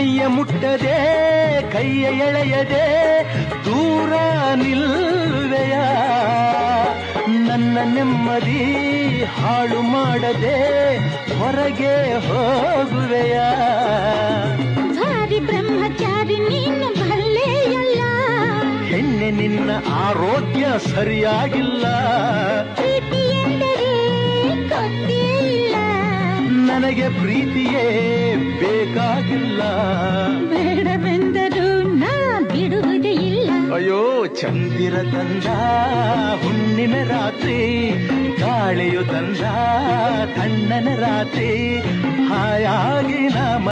ಮೈಯ ಮುಟ್ಟದೆ ಕೈಯ ಎಳೆಯದೆ ದೂರ ನಿಲ್ಲುವೆಯ ನನ್ನ ನೆಮ್ಮದಿ ಹಾಳು ಮಾಡದೆ ಹೊರಗೆ ಹೋಗುವೆಯ ಭಾರಿ ಬ್ರಹ್ಮಚಾರಿ ನೀನು ಭಲ್ಲೆಯಲ್ಲ ಹೆಣ್ಣೆ ನಿನ್ನ ಆರೋಗ್ಯ ಸರಿಯಾಗಿಲ್ಲ ಪ್ರೀತಿ ಎಂದರೆ ಗೊತ್ತೇ ಇಲ್ಲ ನನಗೆ ಪ್ರೀತಿಯೇ ಬೇಕಾಗಿಲ್ಲ ಬೇಡವೆಂದರೂ ನಾ ಬಿಡುವುದೇ ಇಲ್ಲ ಅಯ್ಯೋ ಚಂದಿರ ತಂದ ಹುಣ್ಣಿನ ರಾತ್ರಿ ಗಾಳಿಯು ತಂದ ತಣ್ಣನ ರಾತ್ರಿ ಹಾಯಾಗಿ ನಾ